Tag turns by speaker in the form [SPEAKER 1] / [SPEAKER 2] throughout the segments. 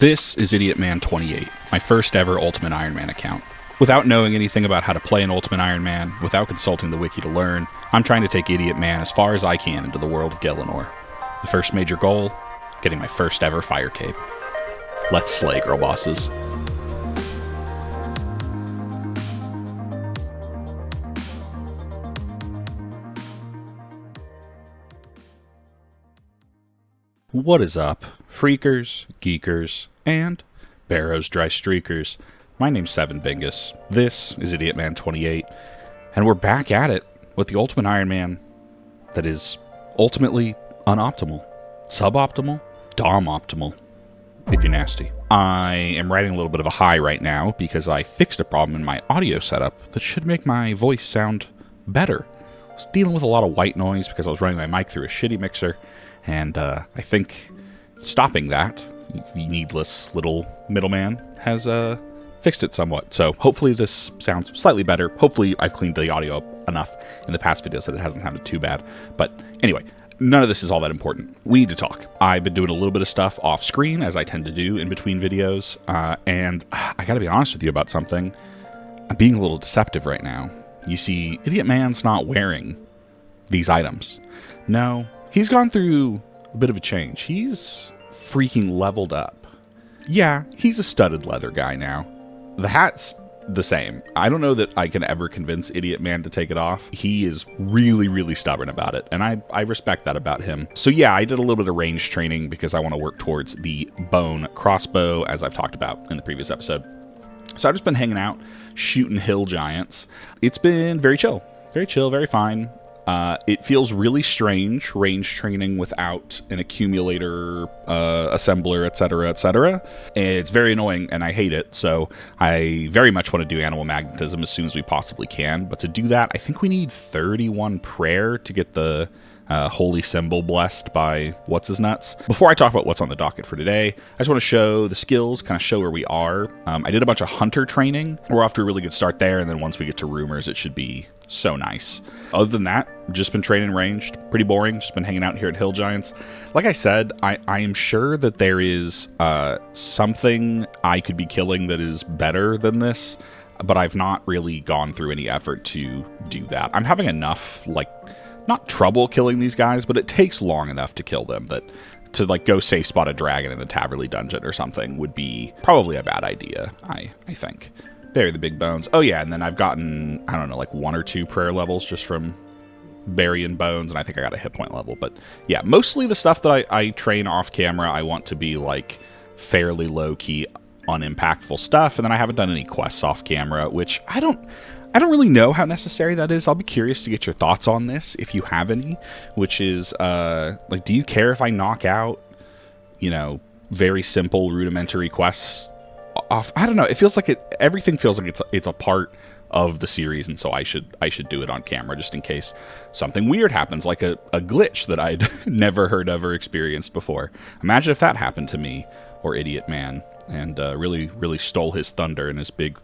[SPEAKER 1] This is Idiotman 28, my first ever Ultimate Iron Man account. Without knowing anything about how to play an Ultimate Iron Man, without consulting the wiki to learn, I'm trying to take Idiotman as far as I can into the world of Gielinor. The first major goal, getting my first ever fire cape. Let's slay, girl bosses. What is up, freakers, geekers, and Barrows Dry Streakers? My name's Seven Bingus. This is Idiotman 28, and we're back at it with the Ultimate Iron Man that is ultimately unoptimal, suboptimal, dom-optimal, if you're nasty. I am riding a little bit of a high right now because I fixed a problem in my audio setup that should make my voice sound better. I was dealing with a lot of white noise because I was running my mic through a shitty mixer, and I think stopping that needless little middleman has fixed it somewhat. So hopefully this sounds slightly better. Hopefully I've cleaned the audio up enough in the past videos that it hasn't sounded too bad. But anyway, none of this is all that important. We need to talk. I've been doing a little bit of stuff off screen, as I tend to do in between videos, and I gotta be honest with you about something. I'm being a little deceptive right now. You see, Idiotman's not wearing these items. No, he's gone through a bit of a change. He's freaking leveled up. Yeah, he's a studded leather guy now. The hat's the same. I don't know that I can ever convince Idiotman to take it off. He is really, really stubborn about it, and I respect that about him. So yeah, I did a little bit of range training because I want to work towards the bone crossbow, as I've talked about in the previous episode. So I've just been hanging out, shooting hill giants. It's been very chill, very fine. It feels really strange, range training without an accumulator, assembler, etc., etc. It's very annoying, and I hate it, so I very much want to do animal magnetism as soon as we possibly can. But to do that, I think we need 31 prayer to get the holy symbol blessed by what's-his-nuts. Before I talk about what's on the docket for today, I just want to show the skills, kind of show where we are. I did a bunch of hunter training. We're off to a really good start there, and then once we get to rumors, it should be so nice. Other than that, just been training ranged. Pretty boring. Just been hanging out here at Hill Giants. Like I said, I am sure that there is something I could be killing that is better than this, but I've not really gone through any effort to do that. I'm having enough, not trouble killing these guys, but it takes long enough to kill them that to go safe spot a dragon in the Taverley dungeon or something would be probably a bad idea, I think. Bury the big bones. Oh yeah, and then I've gotten, I don't know, 1 or 2 prayer levels just from burying bones, and I think I got a hit point level. But yeah, mostly the stuff that I train off camera, I want to be fairly low-key, unimpactful stuff, and then I haven't done any quests off camera, which I don't really know how necessary that is. I'll be curious to get your thoughts on this, if you have any, which is, do you care if I knock out, very simple rudimentary quests off? I don't know. It feels like everything feels like it's a part of the series, and so I should do it on camera just in case something weird happens, like a glitch that I'd never heard of or experienced before. Imagine if that happened to me or Idiotman and really stole his thunder in his big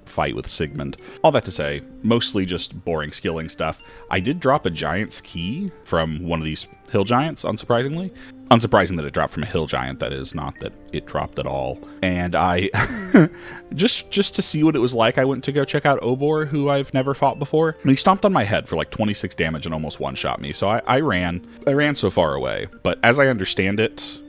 [SPEAKER 1] fight with Sigmund. All that to say, mostly just boring skilling stuff. I did drop a giant's key from one of these hill giants, unsurprisingly. Unsurprising that it dropped from a hill giant, that is, not that it dropped at all. And I, just to see what it was like, I went to go check out Obor, who I've never fought before. And he stomped on my head for 26 damage and almost one-shot me. So I ran so far away. But as I understand it,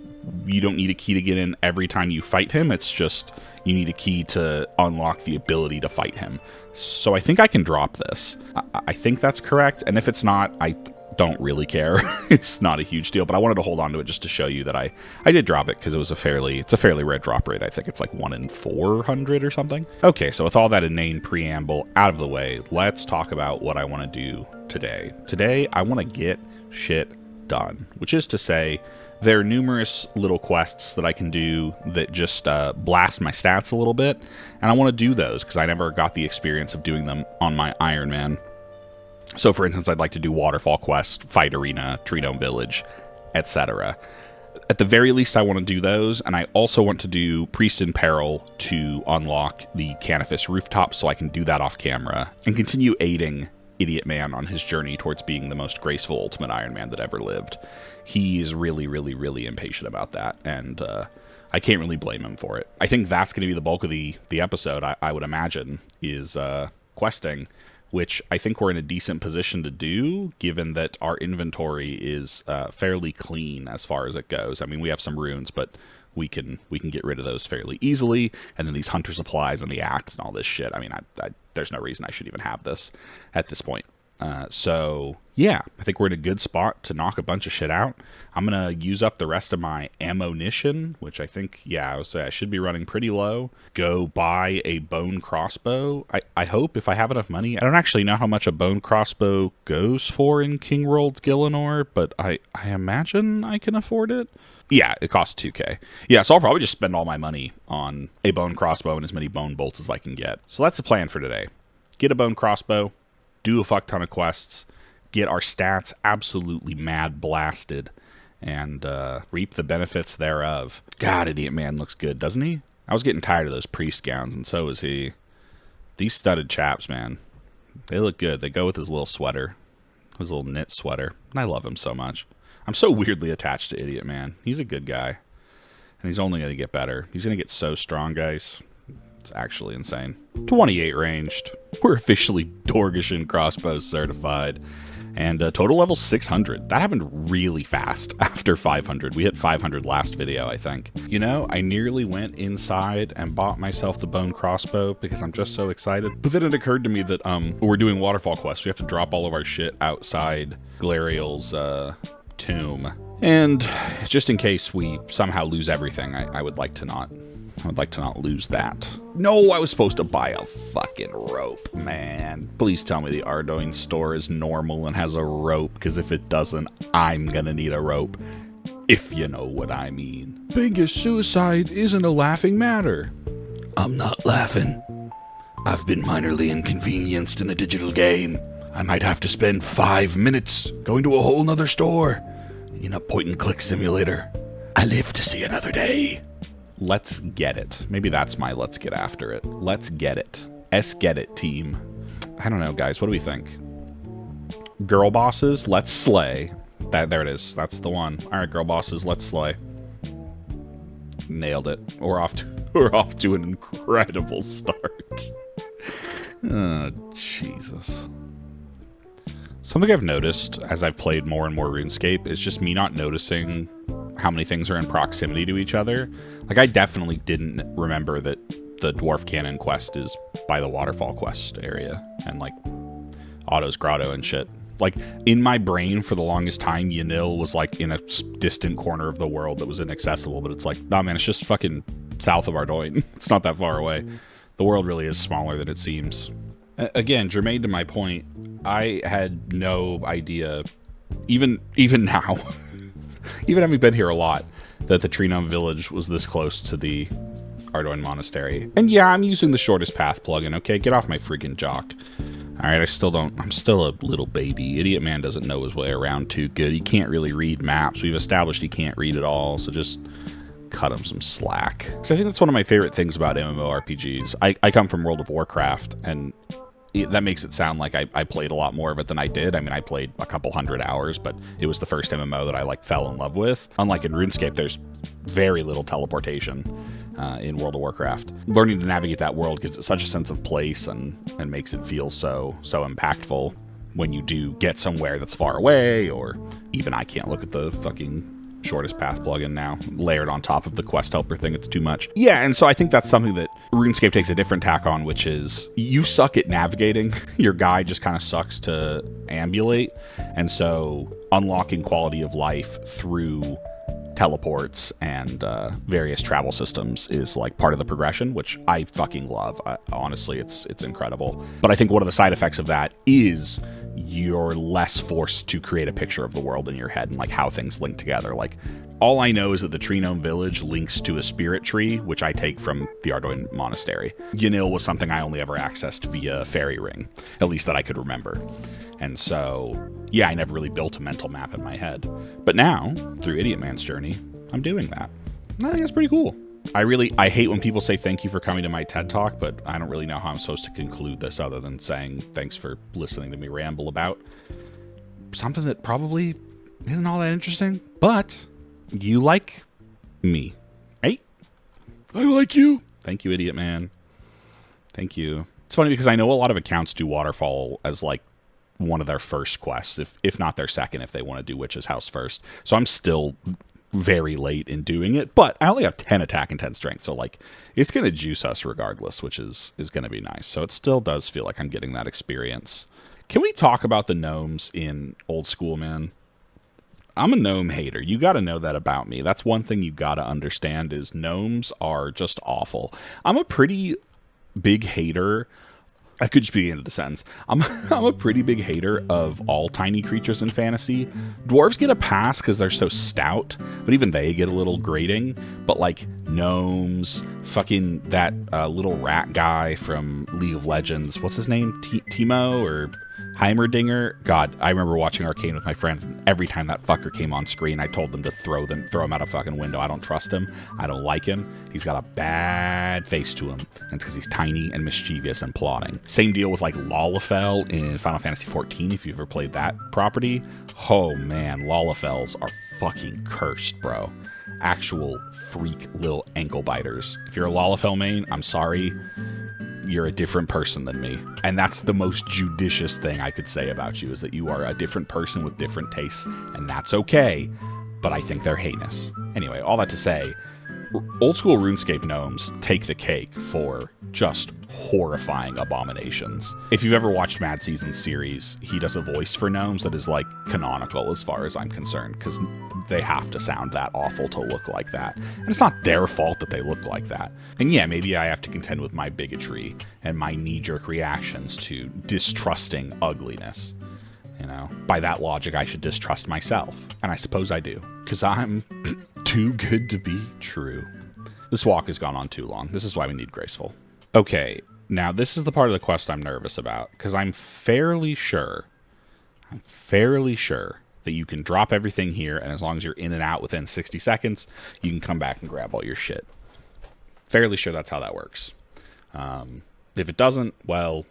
[SPEAKER 1] you don't need a key to get in every time you fight him. It's just you need a key to unlock the ability to fight him. So I think I can drop this. I think that's correct. And if it's not, I don't really care. It's not a huge deal, but I wanted to hold on to it just to show you that I did drop it because it's a fairly rare drop rate. I think it's 1 in 400 or something. Okay, so with all that inane preamble out of the way, let's talk about what I want to do today. Today, I want to get shit done, which is to say, there are numerous little quests that I can do that just blast my stats a little bit, and I want to do those because I never got the experience of doing them on my Iron Man. So, for instance, I'd like to do Waterfall Quest, Fight Arena, Tree Dome Village, etc. At the very least, I want to do those, and I also want to do Priest in Peril to unlock the Canifis rooftop so I can do that off camera and continue aiding Idiotman on his journey towards being the most graceful Ultimate Iron Man that ever lived. He is really, really, really impatient about that, and I can't really blame him for it. I think that's going to be the bulk of the episode, I would imagine, is questing, which I think we're in a decent position to do, given that our inventory is fairly clean as far as it goes. I mean, we have some runes, but we can get rid of those fairly easily. And then these hunter supplies and the axe and all this shit. I mean, there's no reason I should even have this at this point. So yeah, I think we're in a good spot to knock a bunch of shit out. I'm going to use up the rest of my ammunition, which I think, yeah, I would say I should be running pretty low. Go buy a bone crossbow. I hope, if I have enough money. I don't actually know how much a bone crossbow goes for in Kingworld Gielinor, but I imagine I can afford it. Yeah, it costs 2K. Yeah, so I'll probably just spend all my money on a bone crossbow and as many bone bolts as I can get. So that's the plan for today. Get a bone crossbow, do a fuck ton of quests, get our stats absolutely mad blasted, and reap the benefits thereof. God, Idiotman looks good, doesn't he? I was getting tired of those priest gowns, and so is he. These studded chaps, man, they look good. They go with his little sweater, his little knit sweater, and I love him so much. I'm so weirdly attached to Idiotman. He's a good guy, and he's only going to get better. He's going to get so strong, guys. It's actually insane. 28 ranged. We're officially Dorgishan crossbow certified. And total level 600. That happened really fast after 500. We hit 500 last video, I think. You know, I nearly went inside and bought myself the bone crossbow because I'm just so excited. But then it occurred to me that we're doing waterfall quests. We have to drop all of our shit outside Glariel's tomb. And just in case we somehow lose everything, I would like to not. I would like to not lose that. No, I was supposed to buy a fucking rope, man. Please tell me the Ardoin store is normal and has a rope, because if it doesn't, I'm gonna need a rope. If you know what I mean. Biggest suicide isn't a laughing matter. I'm not laughing. I've been minorly inconvenienced in a digital game. I might have to spend 5 minutes going to a whole nother store in a point-and-click simulator. I live to see another day. Let's get it. Maybe that's my let's get after it. Let's get it. Get it, team. I don't know, guys. What do we think? Girl bosses, let's slay. There it is. That's the one. All right, girl bosses, let's slay. Nailed it. We're off to an incredible start. Oh, Jesus. Something I've noticed as I've played more and more RuneScape is just me not noticing how many things are in proximity to each other. Like, I definitely didn't remember that the Dwarf Cannon quest is by the Waterfall quest area and, like, Otto's Grotto and shit. Like, in my brain for the longest time, Yanil was, like, in a distant corner of the world that was inaccessible, but it's like, nah, man, it's just fucking south of Ardoin. It's not that far away. The world really is smaller than it seems. Again, germane to my point, I had no idea, even now, even having been here a lot, that the Tree Gnome Village was this close to the Ardoin Monastery. And yeah, I'm using the shortest path plugin, okay? Get off my freaking jock. Alright, I'm still a little baby. Idiotman doesn't know his way around too good. He can't really read maps. We've established he can't read at all, so just cut him some slack. So I think that's one of my favorite things about MMORPGs. I come from World of Warcraft, and that makes it sound like I played a lot more of it than I did. I mean, I played a couple hundred hours, but it was the first MMO that I, like, fell in love with. Unlike in RuneScape, there's very little teleportation in World of Warcraft. Learning to navigate that world gives it such a sense of place and makes it feel so impactful when you do get somewhere that's far away, or even I can't look at the fucking shortest path plugin now, layered on top of the quest helper thing. It's too much. Yeah, and so I think that's something that RuneScape takes a different tack on, which is you suck at navigating. Your guide just kind of sucks to ambulate, and so unlocking quality of life through teleports and various travel systems is, like, part of the progression, which I fucking love. Honestly, it's incredible. But I think one of the side effects of that is you're less forced to create a picture of the world in your head and, like, how things link together. Like, all I know is that the Tree Gnome Village links to a spirit tree, which I take from the Ardoin Monastery. Yanil was something I only ever accessed via Fairy Ring, at least that I could remember. And so, yeah, I never really built a mental map in my head. But now, through Idiotman's journey, I'm doing that. I think that's pretty cool. I hate when people say thank you for coming to my TED Talk, but I don't really know how I'm supposed to conclude this other than saying thanks for listening to me ramble about something that probably isn't all that interesting, but you like me, right? I like you. Thank you, idiot man. Thank you. It's funny because I know a lot of accounts do Waterfall as like one of their first quests, if not their second, if they want to do Witch's House first. So I'm still very late in doing it, but I only have 10 attack and 10 strength, so like it's going to juice us regardless, which is going to be nice. So it still does feel like I'm getting that experience. Can we talk about the gnomes in Old School, man? I'm a gnome hater. You got to know that about me. That's one thing you got to understand is gnomes are just awful. I'm a pretty big hater. I could just be into the sentence. I'm a pretty big hater of all tiny creatures in fantasy. Dwarves get a pass because they're so stout, but even they get a little grating. But like gnomes, fucking that little rat guy from League of Legends, what's his name? Timo or Heimerdinger? God, I remember watching Arcane with my friends, and every time that fucker came on screen, I told them to throw him out a fucking window. I don't trust him. I don't like him. He's got a bad face to him, and it's because he's tiny and mischievous and plotting. Same deal with like Lalafell in Final Fantasy XIV, if you've ever played that property. Oh man, Lalafells are fucking cursed, bro. Actual freak little ankle biters. If you're a Lalafell main, I'm sorry. You're a different person than me. And that's the most judicious thing I could say about you, is that you are a different person with different tastes, and that's okay, but I think they're heinous. Anyway, all that to say, Old School RuneScape gnomes take the cake for just horrifying abominations. If you've ever watched Mad Season's series, he does a voice for gnomes that is like canonical as far as I'm concerned, because they have to sound that awful to look like that. And it's not their fault that they look like that. And yeah, maybe I have to contend with my bigotry and my knee-jerk reactions to distrusting ugliness. You know, by that logic, I should distrust myself. And I suppose I do, because I'm too good to be true. This walk has gone on too long. This is why we need Graceful. Okay, now this is the part of the quest I'm nervous about, because I'm fairly sure that you can drop everything here, and as long as you're in and out within 60 seconds, you can come back and grab all your shit. Fairly sure that's how that works. If it doesn't, well,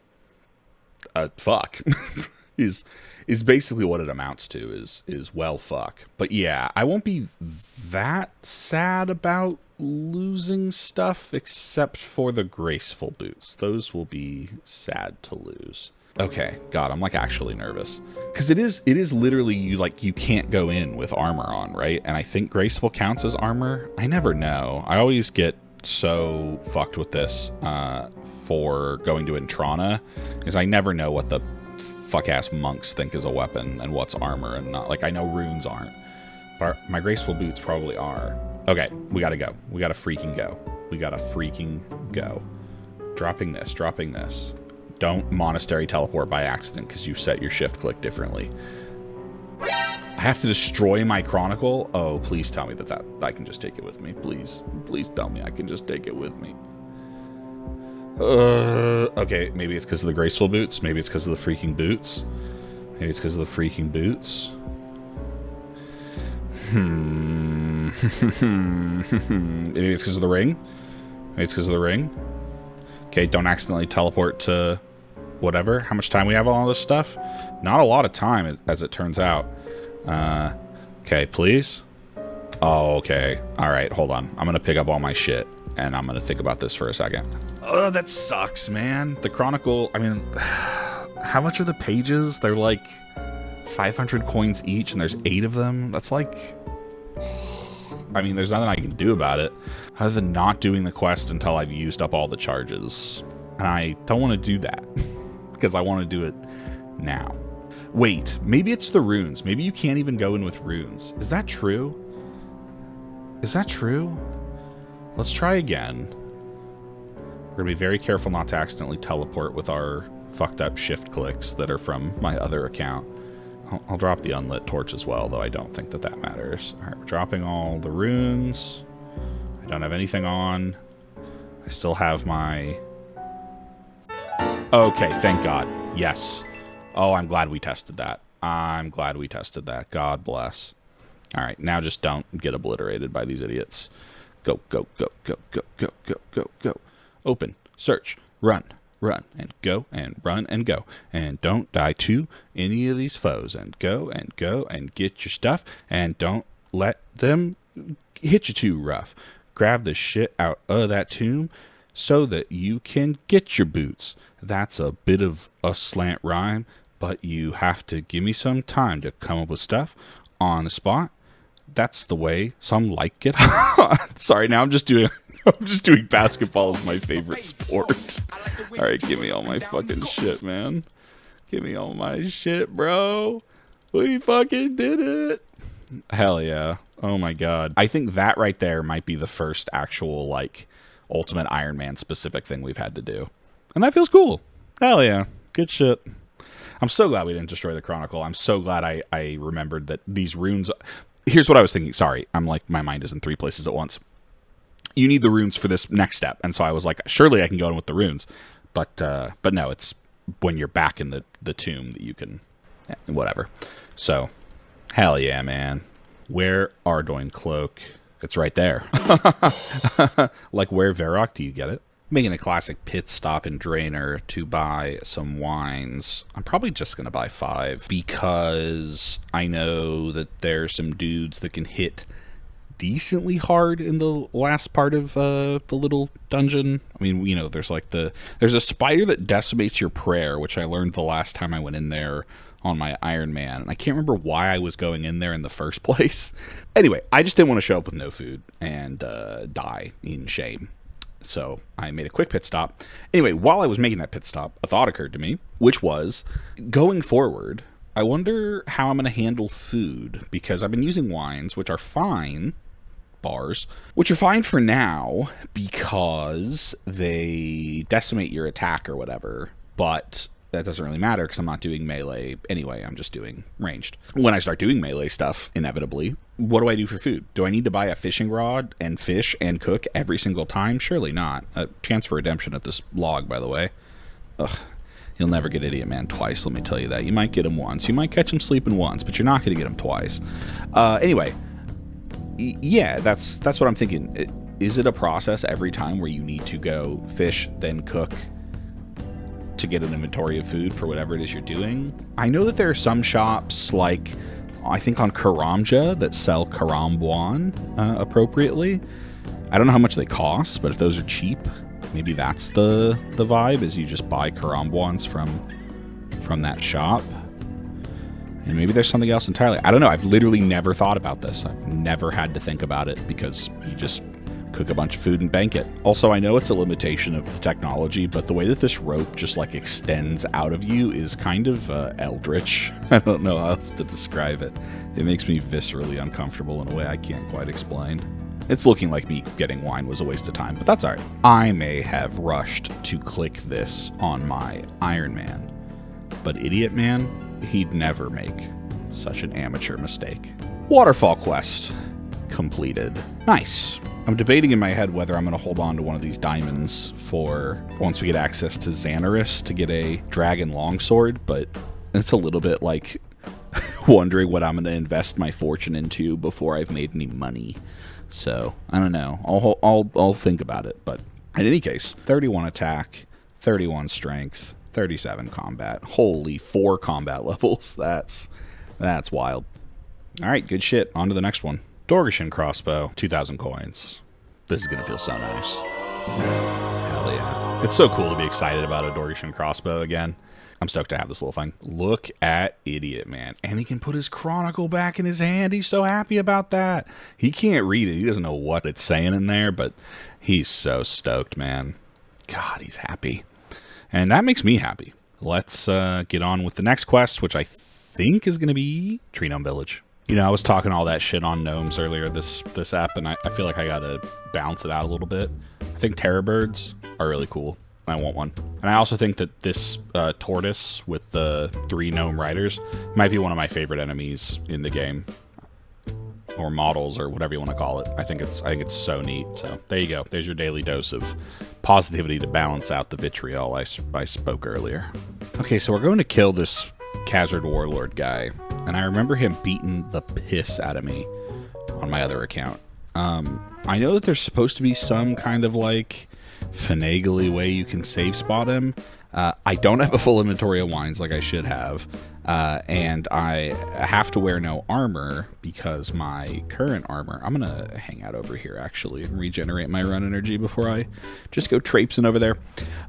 [SPEAKER 1] fuck. is basically what it amounts to, is well, fuck. But yeah, I won't be that sad about losing stuff, except for the Graceful boots. Those will be sad to lose. Okay, God, I'm like actually nervous, because it is literally you can't go in with armor on, right? And I think Graceful counts as armor. I never know. I always get so fucked with this for going to Intrana, because I never know what the fuck ass monks think is a weapon and what's armor and not. Like, I know runes aren't, but my Graceful boots probably are. Okay, we gotta go. We gotta freaking go. We gotta freaking go. Dropping this. Don't monastery teleport by accident, because you set your shift click differently. I have to destroy my chronicle? Oh, please tell me that I can just take it with me. Please tell me I can just take it with me. Okay, maybe it's because of the Graceful boots. Maybe it's because of the freaking boots. Maybe it's because of the freaking boots. Maybe it's because of the ring. Maybe it's because of the ring. Okay, don't accidentally teleport to whatever. How much time we have on all this stuff? Not a lot of time, as it turns out. Okay, please. Oh, okay. All right, hold on. I'm going to pick up all my shit, and I'm going to think about this for a second. Oh, that sucks, man. The Chronicle, I mean, how much are the pages? They're like 500 coins each, and there's 8 of them. That's like... I mean, there's nothing I can do about it other than not doing the quest until I've used up all the charges. And I don't want to do that because I want to do it now. Wait, maybe it's the runes. Maybe you can't even go in with runes. Is that true? Is that true? Let's try again. We're going to be very careful not to accidentally teleport with our fucked up shift clicks that are from my other account. I'll drop the unlit torch as well, though I don't think that matters. All right, we're dropping all the runes. I don't have anything on. I still have my... Okay, thank God. Yes. Oh, I'm glad we tested that. God bless. All right, now just don't get obliterated by these idiots. Go, go, go, go, go, go, go, go, go. Open, search, run, and go, and run, and go. And don't die to any of these foes. And go, and get your stuff. And don't let them hit you too rough. grab the shit out of that tomb so that you can get your boots. That's a bit of a slant rhyme, but you have to give me some time to come up with stuff on the spot. That's the way some like it. Sorry, now I'm just doing basketball as my favorite sport. All right, give me all my fucking shit, man. Give me all my shit, bro. We fucking did it. Hell yeah. Oh my god. I think that right there might be the first actual, like, Ultimate Iron Man specific thing we've had to do. And that feels cool. Hell yeah. Good shit. I'm so glad we didn't destroy the Chronicle. I'm so glad I remembered that these runes... Here's what I was thinking. Sorry. I'm like, my mind is in 3 places at once. You need the runes for this next step. And so I was like, surely I can go in with the runes. But no, it's when you're back in the tomb that you can... whatever. So, hell yeah, man. Where Ardoin Cloak? It's right there. Like, where Varrock? Do you get it? Making a classic pit stop in Draenor to buy some wines. I'm probably just going to buy 5 because I know that there's some dudes that can hit decently hard in the last part of the little dungeon. I mean, you know, there's a spider that decimates your prayer, which I learned the last time I went in there on my Iron Man, and I can't remember why I was going in there in the first place. Anyway, I just didn't want to show up with no food and die in shame. So I made a quick pit stop. Anyway, while I was making that pit stop, a thought occurred to me, which was, going forward, I wonder how I'm going to handle food, because I've been using wines, which are fine, bars, which are fine for now, because they decimate your attack or whatever, but that doesn't really matter because I'm not doing melee anyway. I'm just doing ranged. When I start doing melee stuff, inevitably, what do I do for food? Do I need to buy a fishing rod and fish and cook every single time? Surely not. A chance for redemption at this log, by the way. Ugh. You'll never get Idiotman twice, let me tell you that. You might get him once. You might catch him sleeping once, but you're not going to get him twice. Anyway, yeah, that's what I'm thinking. Is it a process every time where you need to go fish, then cook, to get an inventory of food for whatever it is you're doing? I know that there are some shops, like, I think on Karamja, that sell Karambuan appropriately. I don't know how much they cost, but if those are cheap, maybe that's the vibe, is you just buy Karambuans from that shop. And maybe there's something else entirely. I don't know. I've literally never thought about this. I've never had to think about it because you just cook a bunch of food and bank it. Also, I know it's a limitation of the technology, but the way that this rope just like extends out of you is kind of eldritch. I don't know how else to describe it. It makes me viscerally uncomfortable in a way I can't quite explain. It's looking like me getting wine was a waste of time, but that's alright. I may have rushed to click this on my Iron Man, but Idiotman, he'd never make such an amateur mistake. Waterfall quest completed. Nice. I'm debating in my head whether I'm going to hold on to one of these diamonds for once we get access to Xanaris to get a dragon longsword, but it's a little bit like wondering what I'm going to invest my fortune into before I've made any money. So, I don't know. I'll think about it, but in any case, 31 attack, 31 strength, 37 combat. Holy, 4 combat levels. That's wild. All right, good shit. On to the next one. Dorgeshan crossbow, 2,000 coins. This is going to feel so nice. Hell yeah. It's so cool to be excited about a Dorgeshan crossbow again. I'm stoked to have this little thing. Look at Idiotman. And he can put his Chronicle back in his hand. He's so happy about that. He can't read it. He doesn't know what it's saying in there, but he's so stoked, man. God, he's happy. And that makes me happy. Let's get on with the next quest, which I think is going to be Tree Gnome Village. You know, I was talking all that shit on gnomes earlier this app, and I feel like I gotta balance it out a little bit. I think terror birds are really cool. I want one. And I also think that this tortoise with the 3 gnome riders might be one of my favorite enemies in the game. Or models, or whatever you want to call it. I think it's so neat. So there you go. There's your daily dose of positivity to balance out the vitriol I spoke earlier. Okay, so we're going to kill this Khazard Warlord guy. And I remember him beating the piss out of me on my other account. I know that there's supposed to be some kind of like finagly way you can save spot him. I don't have a full inventory of wines like I should have, and I have to wear no armor because my current armor... I'm going to hang out over here, actually, and regenerate my run energy before I just go traipsing over there.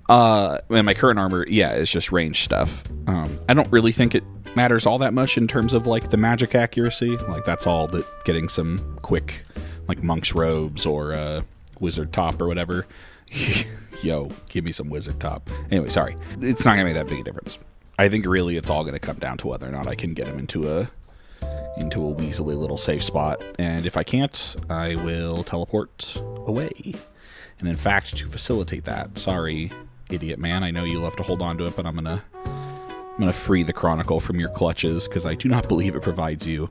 [SPEAKER 1] And my current armor, yeah, is just range stuff. I don't really think it matters all that much in terms of, like, the magic accuracy. Like, that's all that getting some quick, like, monk's robes or wizard top or whatever. Yo, give me some wizard top. Anyway, sorry. It's not going to make that big a difference. I think really it's all going to come down to whether or not I can get him into a weaselly little safe spot. And if I can't, I will teleport away. And in fact, to facilitate that, sorry, idiot man, I know you love to hold on to it, but I'm going to free the Chronicle from your clutches because I do not believe it provides you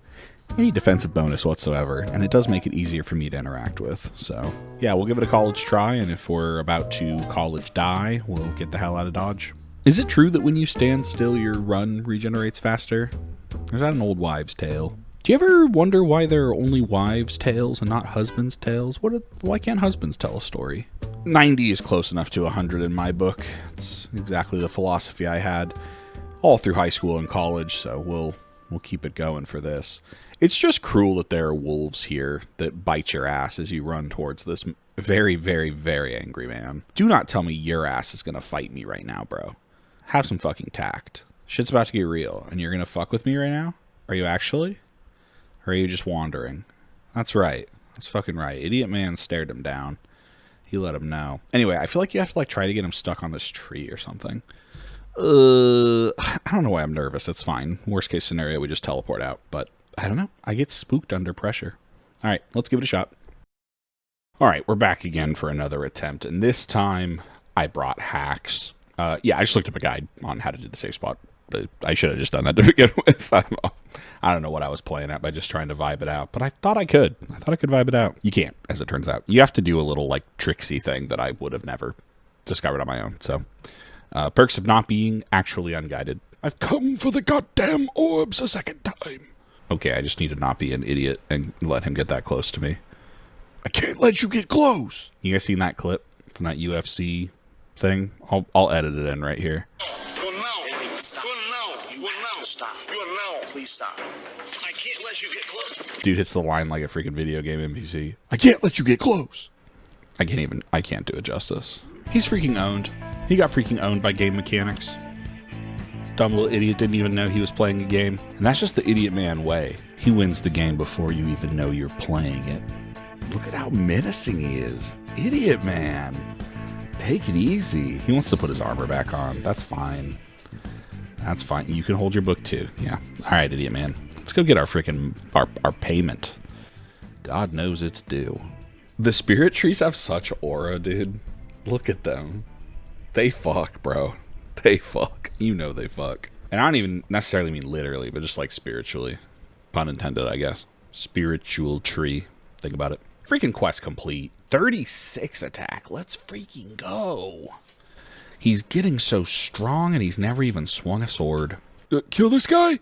[SPEAKER 1] any defensive bonus whatsoever, and it does make it easier for me to interact with. So yeah, we'll give it a college try, and if we're about to college die, we'll get the hell out of Dodge. Is it true that when you stand still, your run regenerates faster? Or is that an old wives' tale? Do you ever wonder why there are only wives' tales and not husbands' tales? Why can't husbands tell a story? 90 is close enough to 100 in my book. It's exactly the philosophy I had all through high school and college, so we'll keep it going for this. It's just cruel that there are wolves here that bite your ass as you run towards this very, very, very angry man. Do not tell me your ass is going to fight me right now, bro. Have some fucking tact. Shit's about to get real, and you're going to fuck with me right now? Are you actually? Or are you just wandering? That's right. That's fucking right. Idiot man stared him down. He let him know. Anyway, I feel like you have to like try to get him stuck on this tree or something. I don't know why I'm nervous. It's fine. Worst case scenario, we just teleport out, but I don't know. I get spooked under pressure. All right, let's give it a shot. All right, we're back again for another attempt, and this time I brought hacks. Yeah, I just looked up a guide on how to do the safe spot. But I should have just done that to begin with. I don't know what I was playing at by just trying to vibe it out, but I thought I could. I thought I could vibe it out. You can't, as it turns out. You have to do a little, like, tricksy thing that I would have never discovered on my own. So, perks of not being actually unguided. I've come for the goddamn orbs a second time. Okay, I just need to not be an idiot and let him get that close to me. I can't let you get close. You guys seen that clip from that UFC thing? I'll edit it in right here. Please stop. I can't let you get close. Dude hits the line like a freaking video game NPC. I can't let you get close. I can't do it justice. He's freaking owned. He got freaking owned by game mechanics. Dumb little idiot didn't even know he was playing a game. And that's just the idiot man way. He wins the game before you even know you're playing it. Look at how menacing he is. Idiot man. Take it easy. He wants to put his armor back on. That's fine. That's fine. You can hold your book too. Yeah. All right, idiot man. Let's go get our freaking our payment. God knows it's due. The spirit trees have such aura, dude. Look at them. They fuck, bro. They fuck. You know they fuck. And I don't even necessarily mean literally, but just like spiritually. Pun intended, I guess. Spiritual tree. Think about it. Freaking quest complete. 36 attack. Let's freaking go. He's getting so strong and he's never even swung a sword. Kill this guy?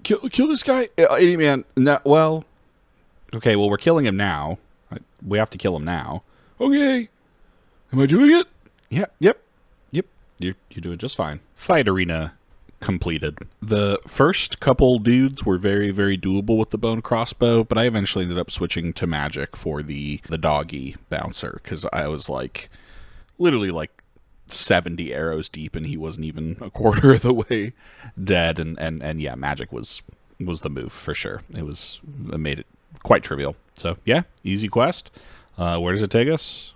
[SPEAKER 1] Kill this guy? Idiot man. No, well. Okay, well, we're killing him now. We have to kill him now. Okay. Am I doing it? Yeah, yep. You're doing just fine. Fight arena completed. The first couple dudes were very, very doable with the bone crossbow, but I eventually ended up switching to magic for the doggy bouncer, because I was like, literally like 70 arrows deep, and he wasn't even a quarter of the way dead, and yeah, magic was the move for sure. It made it quite trivial. So yeah, easy quest. Where does it take us?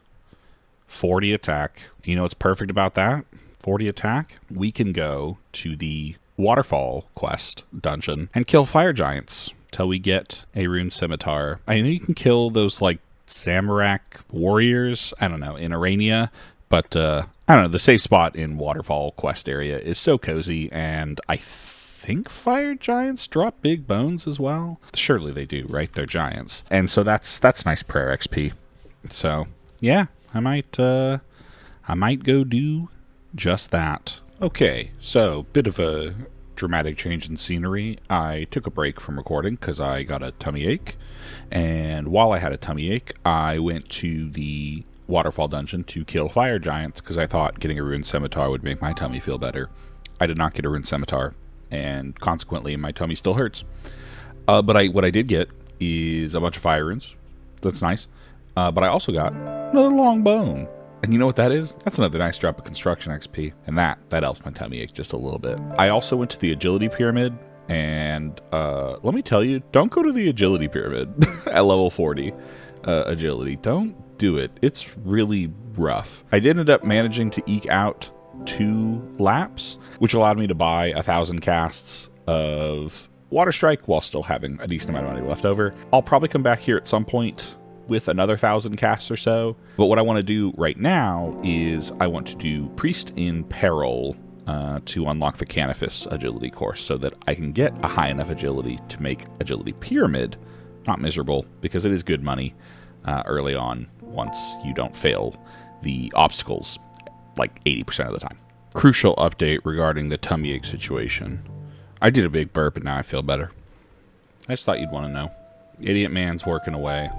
[SPEAKER 1] 40 attack. You know what's perfect about that? 40 attack. We can go to the waterfall quest dungeon and kill fire giants till we get a rune scimitar. I know you can kill those like Zamorak warriors, I don't know, in Arania, but I don't know, the safe spot in waterfall quest area is so cozy, and I think fire giants drop big bones as well. Surely they do, right? They're giants. And so that's nice prayer XP. So yeah, I might go do just that. Okay, so bit of a dramatic change in scenery. I took a break from recording because I got a tummy ache, and while I had a tummy ache, I went to the waterfall dungeon to kill fire giants because I thought getting a ruined scimitar would make my tummy feel better. I did not get a ruined scimitar, and consequently my tummy still hurts. But what I did get is a bunch of fire runes. That's nice. But I also got another long bone. And you know what that is? That's another nice drop of construction XP. And that helps my tummy ache just a little bit. I also went to the agility pyramid. And let me tell you, don't go to the agility pyramid at level 40 agility. Don't do it. It's really rough. I did end up managing to eke out 2 laps, which allowed me to buy 1,000 casts of Water Strike while still having a decent amount of money left over. I'll probably come back here at some point with another 1,000 casts or so. But what I want to do right now is I want to do Priest in Peril to unlock the Canifis agility course so that I can get a high enough agility to make agility pyramid not miserable, because it is good money early on once you don't fail the obstacles like 80% of the time. Crucial update regarding the tummy ache situation. I did a big burp and now I feel better. I just thought you'd want to know. Idiot Man's working away.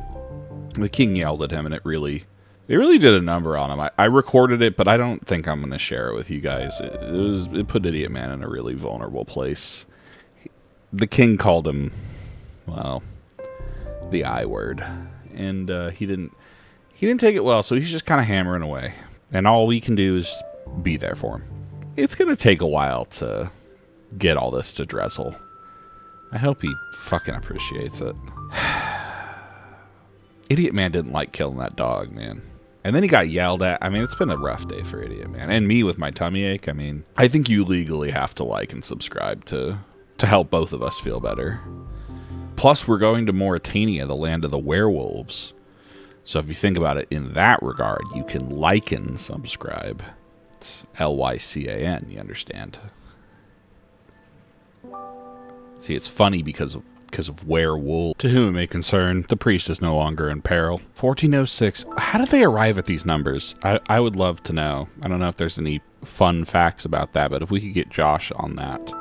[SPEAKER 1] The king yelled at him and it really did a number on him. I recorded it, but I don't think I'm going to share it with you guys. It put Idiot Man in a really vulnerable place. The king called him, well, the I word. And he didn't take it well, so he's just kind of hammering away. And all we can do is be there for him. It's going to take a while to get all this to Dressel. I hope he fucking appreciates it. Idiot Man didn't like killing that dog, man. And then he got yelled at. I mean, it's been a rough day for Idiot Man. And me with my tummy ache. I mean, I think you legally have to like and subscribe to help both of us feel better. Plus, we're going to Mauritania, the land of the werewolves. So if you think about it in that regard, you can like and subscribe. It's Lycan, you understand? See, it's funny because of werewolf. To whom it may concern, the priest is no longer in peril. 1406. How did they arrive at these numbers? I would love to know. I don't know if there's any fun facts about that, but if we could get Josh on that.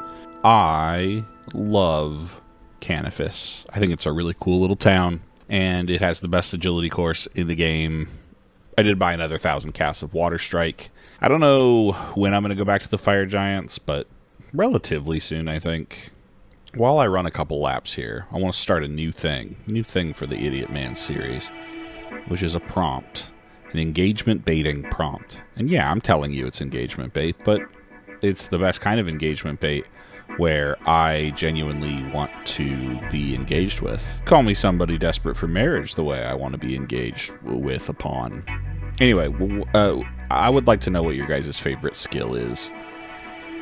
[SPEAKER 1] I love Canifis. I think it's a really cool little town, and it has the best agility course in the game. I did buy another 1,000 casts of Water Strike. I don't know when I'm going to go back to the Fire Giants, but relatively soon, I think. While I run a couple laps here, I want to start a new thing for the Idiot Man series, which is a prompt, an engagement baiting prompt. And yeah, I'm telling you it's engagement bait, but it's the best kind of engagement bait where I genuinely want to be engaged with. Call me somebody desperate for marriage the way I want to be engaged with upon. Anyway, I would like to know what your guys' favorite skill is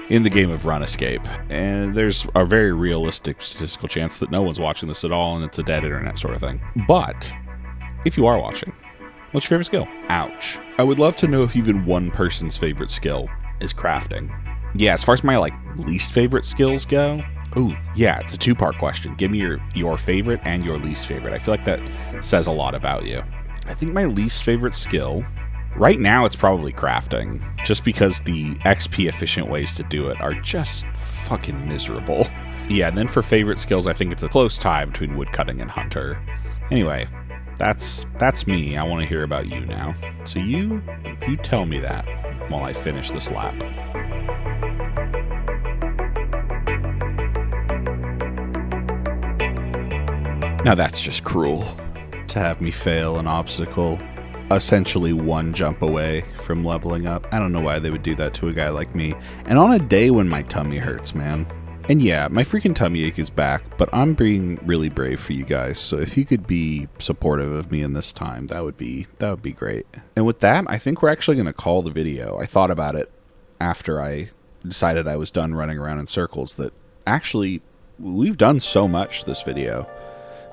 [SPEAKER 1] in the game of Run Escape. And there's a very realistic statistical chance that no one's watching this at all and it's a dead internet sort of thing. But if you are watching, what's your favorite skill? Ouch. I would love to know if even one person's favorite skill is crafting. Yeah, as far as my least favorite skills go, ooh, yeah, it's a 2-part question. Give me your favorite and your least favorite. I feel like that says a lot about you. I think my least favorite skill, right now it's probably crafting, just because the XP efficient ways to do it are just fucking miserable. Yeah, and then for favorite skills, I think it's a close tie between woodcutting and hunter. Anyway, that's me. I want to hear about you now. So you tell me that while I finish this lap. Now that's just cruel, to have me fail an obstacle essentially one jump away from leveling up. I don't know why they would do that to a guy like me. And on a day when my tummy hurts, man. And yeah, my freaking tummy ache is back, but I'm being really brave for you guys. So if you could be supportive of me in this time, that would be great. And with that, I think we're actually going to call the video. I thought about it after I decided I was done running around in circles that actually we've done so much this video.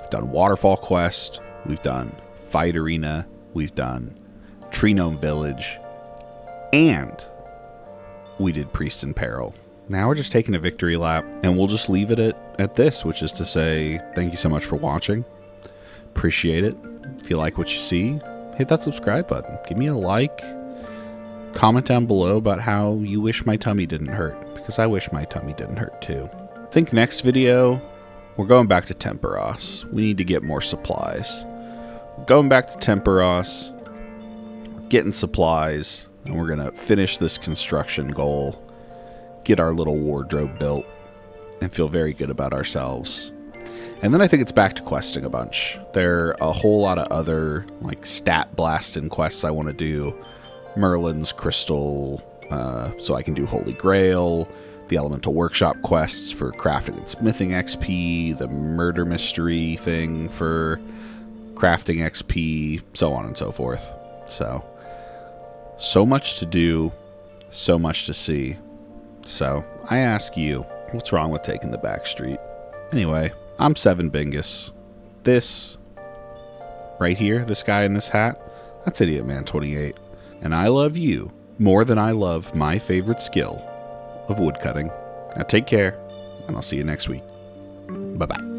[SPEAKER 1] We've done Waterfall Quest, we've done Fight Arena, we've done Tree Gnome Village, and we did Priest in Peril. Now we're just taking a victory lap, and we'll just leave it at this, which is to say thank you so much for watching. Appreciate it. If you like what you see, hit that subscribe button. Give me a like. Comment down below about how you wish my tummy didn't hurt, because I wish my tummy didn't hurt too. I think next video, we're going back to Temperos. We need to get more supplies. Going back to Temperos, getting supplies, and we're going to finish this construction goal, get our little wardrobe built, and feel very good about ourselves. And then I think it's back to questing a bunch. There are a whole lot of other like stat blasting quests I want to do. Merlin's Crystal, so I can do Holy Grail, the Elemental Workshop quests for crafting and smithing XP, the Murder Mystery thing for crafting XP, so on and so forth. So much to do, so much to see. So I ask you, what's wrong with taking the back street? Anyway, I'm 7Bingus. This right here, this guy in this hat, that's Idiotman 28. And I love you more than I love my favorite skill of woodcutting. Now take care, and I'll see you next week. Bye-bye.